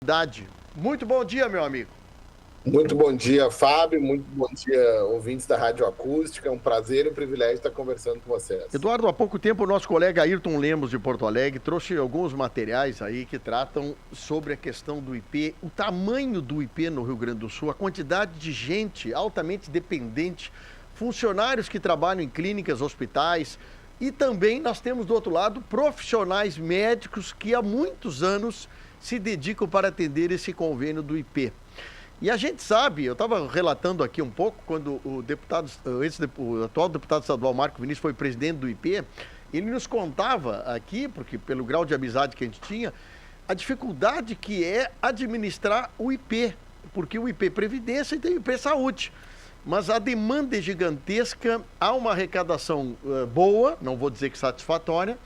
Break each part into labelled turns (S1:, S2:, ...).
S1: Idade. Muito bom dia, meu amigo.
S2: Muito bom dia, Fábio. Muito bom dia, ouvintes da Rádio Acústica. É um prazer e um privilégio estar conversando com vocês.
S1: Eduardo, há pouco tempo o nosso colega Ayrton Lemos de Porto Alegre trouxe alguns materiais aí que tratam sobre a questão do IP, o tamanho do IP no Rio Grande do Sul, a quantidade de gente altamente dependente, funcionários que trabalham em clínicas, hospitais, e também nós temos do outro lado profissionais médicos que há muitos anos se dedicam para atender esse convênio do IP. E a gente sabe, eu estava relatando aqui um pouco, quando o atual deputado estadual Marco Vinícius foi presidente do IP, ele nos contava aqui, porque pelo grau de amizade que a gente tinha, a dificuldade que é administrar o IP, porque o IP Previdência e tem o IP Saúde. Mas a demanda é gigantesca, há uma arrecadação boa, não vou dizer que satisfatória,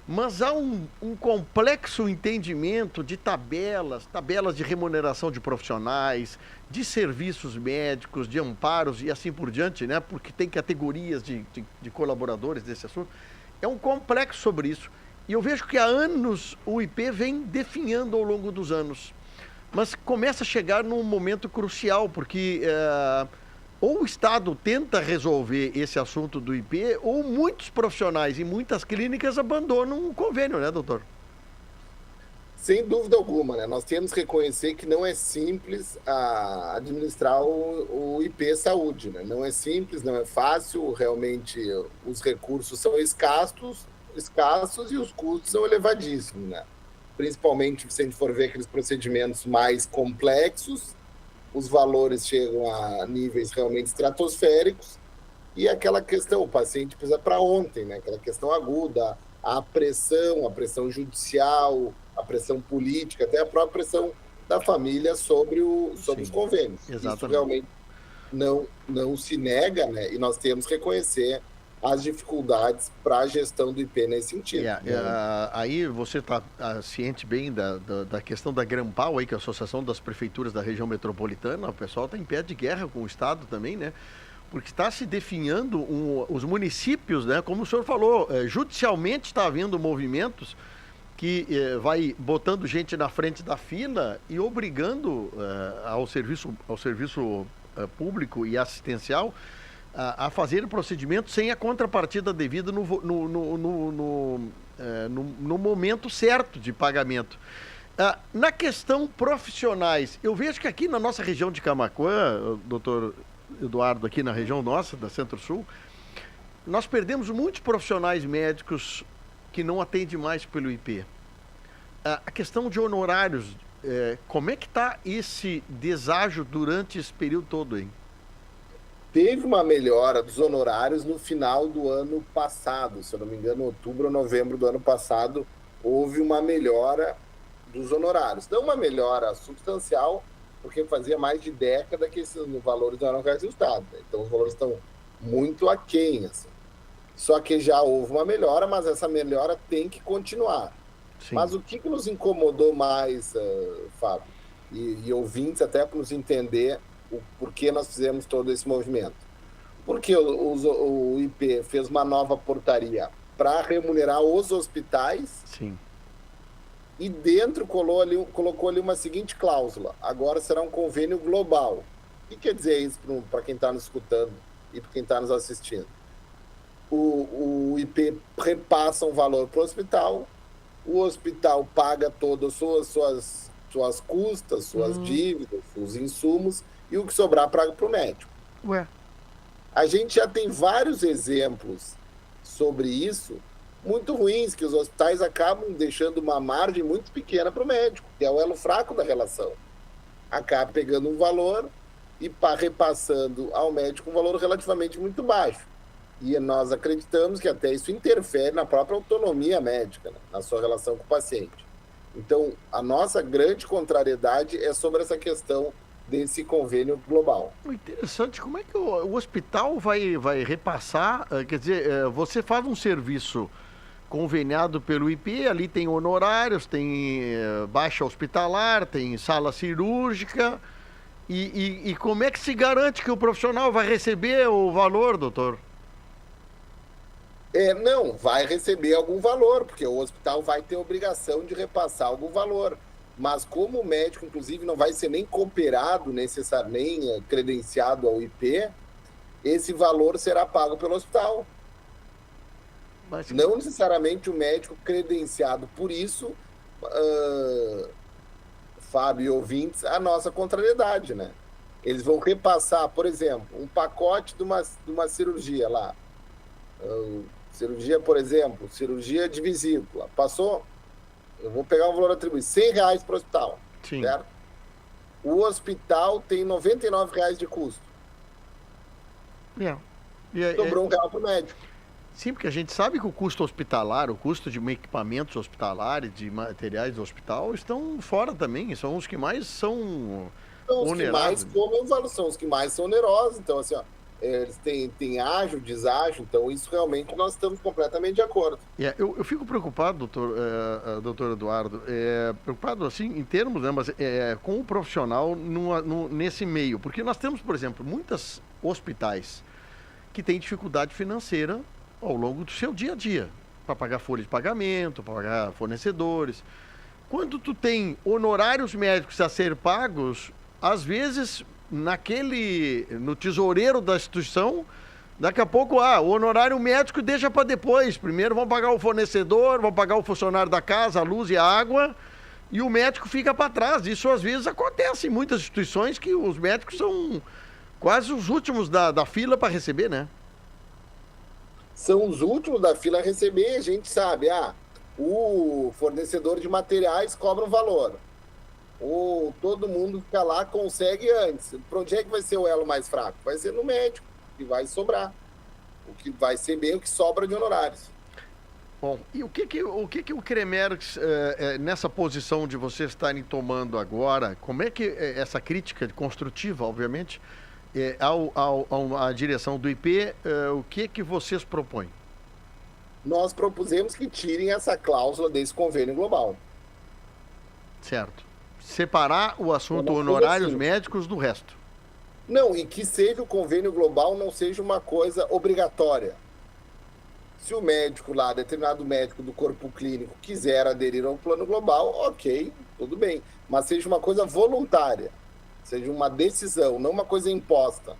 S1: mas há um complexo entendimento de tabelas de remuneração de profissionais, de serviços médicos, de amparos e assim por diante, né? Porque tem categorias de colaboradores desse assunto. É um complexo sobre isso. E eu vejo que há anos o IP vem definhando ao longo dos anos. Mas começa a chegar num momento crucial, porque ou o Estado tenta resolver esse assunto do IP, ou muitos profissionais e muitas clínicas abandonam o convênio, né, doutor?
S2: Sem dúvida alguma, né? Nós temos que reconhecer que não é simples administrar o IP Saúde, né? Não é simples, não é fácil, realmente os recursos são escassos e os custos são elevadíssimos, né? Principalmente se a gente for ver aqueles procedimentos mais complexos, os valores chegam a níveis realmente estratosféricos, e aquela questão, o paciente precisa para ontem, né? Aquela questão aguda, a pressão judicial, a pressão política, até a própria pressão da família sobre os convênios.
S1: Exatamente.
S2: Isso realmente não se nega, né? E nós temos que reconhecer as dificuldades para a gestão do IP nesse sentido.
S1: Aí você está ciente bem da questão da Grampal, aí, que é a Associação das Prefeituras da Região Metropolitana. O pessoal está em pé de guerra com o Estado também, né? Porque está se definhando os municípios, né? Como o senhor falou, judicialmente está havendo movimentos que vai botando gente na frente da fila e obrigando ao serviço público e assistencial a fazer o procedimento sem a contrapartida devida no momento certo de pagamento. Na questão profissionais, eu vejo que aqui na nossa região de Camaquã, doutor Eduardo, aqui na região nossa, da Centro-Sul, nós perdemos muitos profissionais médicos que não atendem mais pelo IP. A questão de honorários, como é que está esse deságio durante esse período todo, hein?
S2: Teve uma melhora dos honorários no final do ano passado, se eu não me engano, outubro ou novembro do ano passado, houve uma melhora dos honorários. Não uma melhora substancial, porque fazia mais de década que esses valores não eram reajustados, né? Então os valores estão muito aquém, assim. Só que já houve uma melhora, mas essa melhora tem que continuar. Sim. Mas o que nos incomodou mais, Fábio, e ouvintes, até para nos entender o porquê nós fizemos todo esse movimento? Porque o IP fez uma nova portaria para remunerar os hospitais.
S1: Sim.
S2: E dentro colocou ali uma seguinte cláusula: agora será um convênio global. O que quer dizer isso para quem está nos escutando e para quem está nos assistindo? O IP repassa um valor para o hospital paga todas as suas custas, suas dívidas, os insumos, e o que sobrar paga para o médico.
S1: Ué.
S2: A gente já tem vários exemplos sobre isso, muito ruins, que os hospitais acabam deixando uma margem muito pequena para o médico, que é o elo fraco da relação. Acaba pegando um valor e repassando ao médico um valor relativamente muito baixo. E nós acreditamos que até isso interfere na própria autonomia médica, né, na sua relação com o paciente. Então, a nossa grande contrariedade é sobre essa questão desse convênio global.
S1: Interessante, como é que o hospital vai repassar? Quer dizer, você faz um serviço conveniado pelo IP, ali tem honorários, tem baixa hospitalar, tem sala cirúrgica, e como é que se garante que o profissional vai receber o valor, doutor?
S2: Não, vai receber algum valor, porque o hospital vai ter obrigação de repassar algum valor. mas como o médico, inclusive, não vai ser nem cooperado necessariamente, nem credenciado ao IP, esse valor será pago pelo hospital.
S1: Mas...
S2: Não necessariamente o médico credenciado. Por isso, Fábio e ouvintes, a nossa contrariedade, né? Eles vão repassar, por exemplo, um pacote de uma cirurgia lá. Cirurgia, por exemplo, cirurgia de vesícula. Passou, eu vou pegar um valor atribuído, R$100 para o hospital.
S1: Sim.
S2: Certo? O hospital tem R$99 de custo. Sobrou R$1 para o médico.
S1: Sim, porque a gente sabe que o custo hospitalar, o custo de equipamentos hospitalares, de materiais do hospital, estão fora também. São os que mais são onerados.
S2: São os que mais são onerosos. Então, assim, ó, eles têm ágio, deságio. Então, isso realmente nós estamos completamente de acordo.
S1: Eu fico preocupado, doutor Eduardo, preocupado assim, em termos, né, mas com o profissional nesse meio. Porque nós temos, por exemplo, muitos hospitais que têm dificuldade financeira ao longo do seu dia a dia, para pagar folha de pagamento, para pagar fornecedores. Quando tu tem honorários médicos a ser pagos, às vezes, no tesoureiro da instituição, daqui a pouco, o honorário médico deixa para depois. Primeiro vão pagar o fornecedor, vão pagar o funcionário da casa, a luz e a água, e o médico fica para trás. Isso às vezes acontece em muitas instituições, que os médicos são quase os últimos da fila para receber, né?
S2: São os últimos da fila a receber, a gente sabe, o fornecedor de materiais cobra um valor. Todo mundo fica lá, consegue antes. Para onde é que vai ser o elo mais fraco? Vai ser no médico, que vai sobrar. O que vai ser bem o que sobra de honorários.
S1: Bom, e o que o Cremerx, nessa posição de vocês estarem tomando agora, como é que essa crítica construtiva, obviamente, à direção do IP, o que vocês propõem?
S2: Nós propusemos que tirem essa cláusula desse convênio global.
S1: Certo. Separar o assunto honorários médicos do resto.
S2: Não, e que seja o convênio global, não seja uma coisa obrigatória. Se o médico lá, determinado médico do corpo clínico, quiser aderir ao plano global, ok, tudo bem. Mas seja uma coisa voluntária. Seja uma decisão, não uma coisa imposta.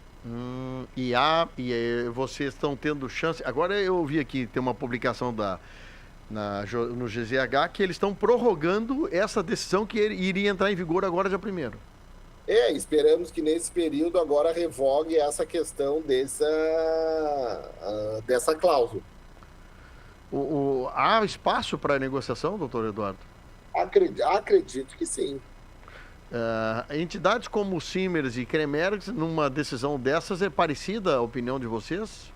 S1: E vocês estão tendo chance... Agora eu vi aqui, tem uma publicação no GZH, que eles estão prorrogando essa decisão que iria entrar em vigor agora dia 1º.
S2: Esperamos que nesse período agora revogue essa questão dessa cláusula.
S1: Há espaço para negociação, doutor Eduardo?
S2: Acredito que sim.
S1: Entidades como o Simers e Cremerx, numa decisão dessas, é parecida a opinião de vocês?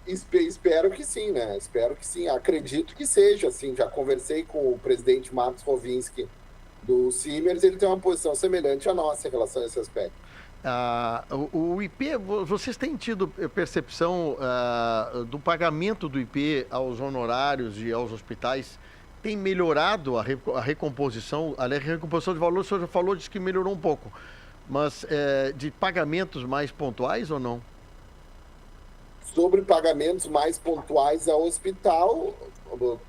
S2: Espero que sim, né? Espero que sim. Acredito que seja, assim. Já conversei com o presidente Marcos Rovinski do Simers, ele tem uma posição semelhante à nossa em relação a esse aspecto.
S1: O IP, vocês têm tido percepção do pagamento do IP aos honorários e aos hospitais? Tem melhorado a recomposição? A recomposição de valor, o senhor já falou, disse que melhorou um pouco. Mas de pagamentos mais pontuais ou não?
S2: Sobre pagamentos mais pontuais ao hospital,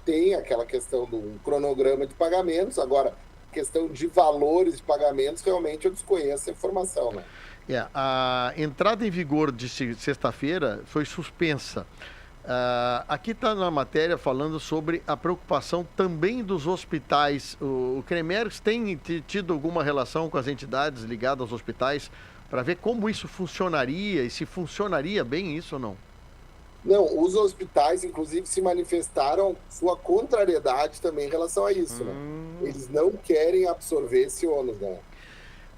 S2: tem aquela questão do cronograma de pagamentos. Agora, questão de valores de pagamentos, realmente eu desconheço a informação, né?
S1: A entrada em vigor de sexta-feira foi suspensa. Aqui está na matéria falando sobre a preocupação também dos hospitais. O Cremerx tem tido alguma relação com as entidades ligadas aos hospitais para ver como isso funcionaria e se funcionaria bem isso ou não?
S2: Não, os hospitais, inclusive, se manifestaram sua contrariedade também em relação a isso, né? Eles não querem absorver esse ônus, né?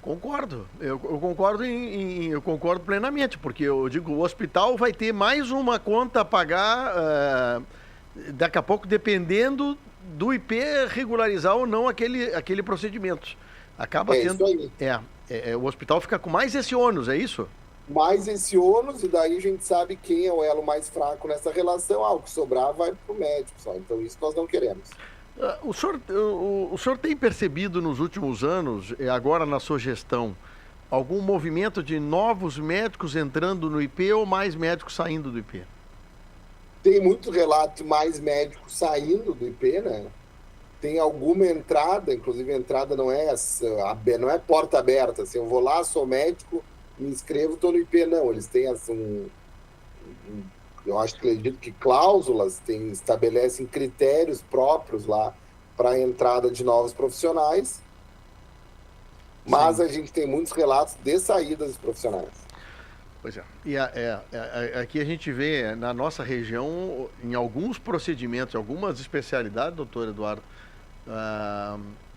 S1: Concordo, eu concordo eu concordo plenamente, porque eu digo, o hospital vai ter mais uma conta a pagar daqui a pouco, dependendo do IP regularizar ou não aquele procedimento. Acaba tendo.
S2: Isso aí.
S1: O hospital fica com mais esse ônus, é isso?
S2: Mais esse ônus, e daí a gente sabe quem é o elo mais fraco nessa relação. O que sobrar vai para o médico só. Então isso nós não queremos.
S1: O senhor tem percebido nos últimos anos, agora na sua gestão, algum movimento de novos médicos entrando no IP ou mais médicos saindo do IP?
S2: Tem muito relato de mais médicos saindo do IP, né? tem alguma entrada, inclusive a entrada não é porta aberta, assim, eu vou lá, sou médico, me inscrevo, estou no IP, não, eles têm assim, eu acredito que cláusulas, estabelecem critérios próprios lá para a entrada de novos profissionais, mas
S1: Sim.
S2: a gente tem muitos relatos de saídas dos profissionais.
S1: Pois é. E aqui a gente vê na nossa região, em alguns procedimentos, algumas especialidades, doutor Eduardo,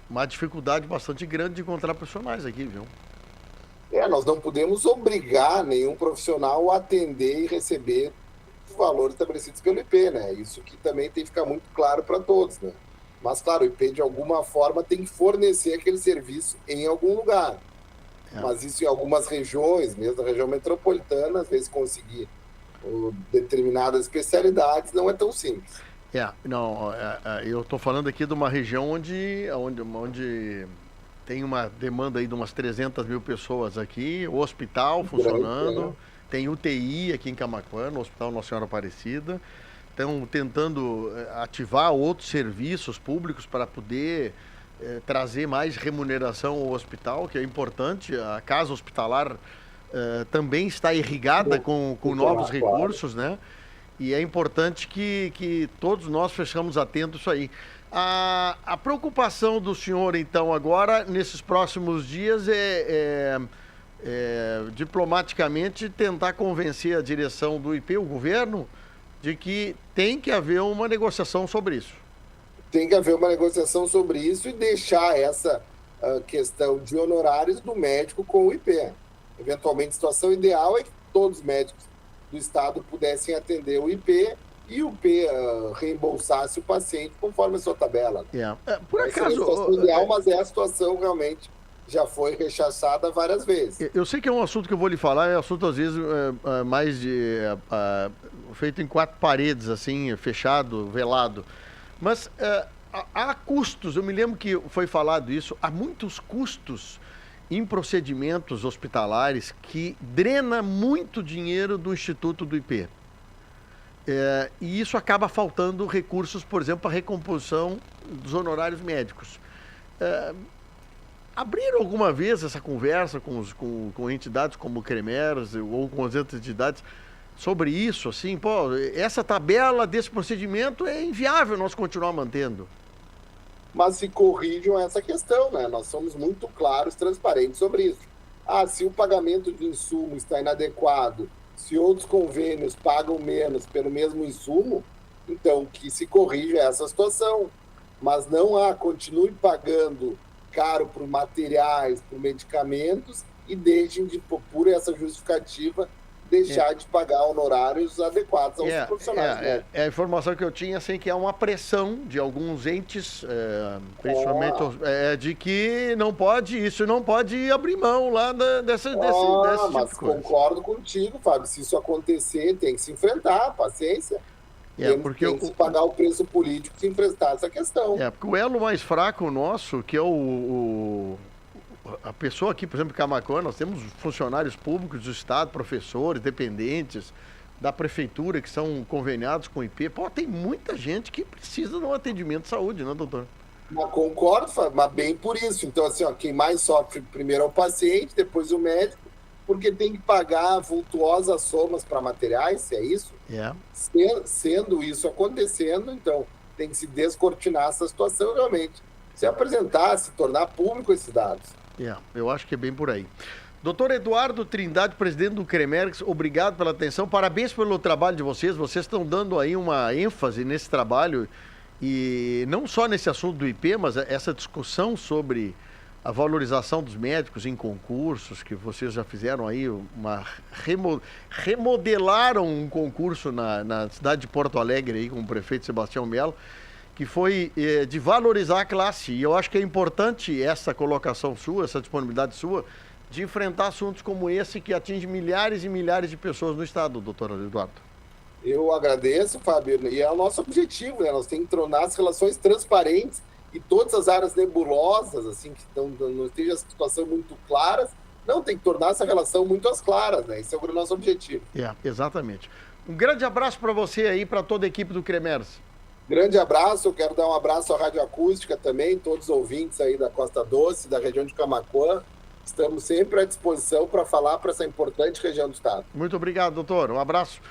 S1: uma dificuldade bastante grande de encontrar profissionais aqui, viu?
S2: Nós não podemos obrigar nenhum profissional a atender e receber os valores estabelecidos pelo IP, né? Isso que também tem que ficar muito claro para todos, né? Mas, claro, o IP, de alguma forma, tem que fornecer aquele serviço em algum lugar. Mas isso em algumas regiões, mesmo na região metropolitana, às vezes conseguir determinadas especialidades não é tão simples.
S1: Eu estou falando aqui de uma região onde tem uma demanda aí de umas 300 mil pessoas aqui, o hospital funcionando, tem UTI aqui em Camaquã, no Hospital Nossa Senhora Aparecida. Estão tentando ativar outros serviços públicos para poder trazer mais remuneração ao hospital, que é importante. A casa hospitalar também está irrigada com novos recursos, né? E é importante que todos nós fechamos atentos a isso aí. A preocupação do senhor, então, agora, nesses próximos dias, diplomaticamente tentar convencer a direção do IP, o governo, de que tem que haver uma negociação sobre isso.
S2: Tem que haver uma negociação sobre isso e deixar essa questão de honorários do médico com o IP. Eventualmente, a situação ideal é que todos os médicos do Estado pudessem atender o IP e o IP reembolsasse o paciente conforme a sua tabela.
S1: Por acaso...
S2: É a situação ideal, mas a situação realmente já foi rechaçada várias vezes.
S1: Eu sei que é um assunto que eu vou lhe falar, é um assunto às vezes mais feito em quatro paredes, assim, fechado, velado. Mas há custos, eu me lembro que foi falado isso, há muitos custos em procedimentos hospitalares que drena muito dinheiro do Instituto do IP. E isso acaba faltando recursos, por exemplo, para a recomposição dos honorários médicos. Abriram alguma vez essa conversa com entidades como o CREMERS ou com as outras entidades sobre isso? Assim, essa tabela desse procedimento é inviável nós continuar mantendo.
S2: Mas se corrijam essa questão, né? Nós somos muito claros, transparentes sobre isso. Se o pagamento de insumo está inadequado, se outros convênios pagam menos pelo mesmo insumo, então que se corrija essa situação. Mas não continue pagando caro por materiais, por medicamentos e deixem de, por essa justificativa, deixar de pagar honorários adequados aos profissionais.
S1: A informação que eu tinha, assim, que é uma pressão de alguns entes, principalmente de que isso não pode abrir mão lá desse tipo
S2: mas
S1: de coisa.
S2: Concordo contigo, Fábio. Se isso acontecer, tem que se enfrentar, paciência. Tem que se pagar o preço político se enfrentar essa questão.
S1: Porque o elo mais fraco nosso, que é a pessoa aqui, por exemplo, em Camaquã, nós temos funcionários públicos do Estado, professores, dependentes da prefeitura que são conveniados com o IP. Tem muita gente que precisa de um atendimento de saúde, né, doutor?
S2: Concordo, mas bem por isso. Então, assim, quem mais sofre primeiro é o paciente, depois o médico, porque tem que pagar vultuosas somas para materiais, é isso? Sendo isso acontecendo, então tem que se descortinar essa situação realmente. Se apresentar, se tornar público esses dados.
S1: Eu acho que é bem por aí. Doutor Eduardo Trindade, presidente do CREMERS, obrigado pela atenção, parabéns pelo trabalho de vocês estão dando aí uma ênfase nesse trabalho, e não só nesse assunto do IP, mas essa discussão sobre a valorização dos médicos em concursos, que vocês já fizeram aí, remodelaram um concurso na cidade de Porto Alegre aí, com o prefeito Sebastião Melo, que foi de valorizar a classe. E eu acho que é importante essa colocação sua, essa disponibilidade sua, de enfrentar assuntos como esse que atinge milhares e milhares de pessoas no estado, doutor Eduardo.
S2: Eu agradeço, Fábio, e é o nosso objetivo, né? Nós temos que tornar as relações transparentes e todas as áreas nebulosas, assim, que não estejam a situação muito claras, não tem que tornar essa relação muito as claras, né? Esse é o nosso objetivo.
S1: Exatamente. Um grande abraço para você aí, para toda a equipe do CREMERS.
S2: Grande abraço, eu quero dar um abraço à Rádio Acústica também, todos os ouvintes aí da Costa Doce, da região de Camaquã. Estamos sempre à disposição para falar para essa importante região do estado.
S1: Muito obrigado, doutor. Um abraço.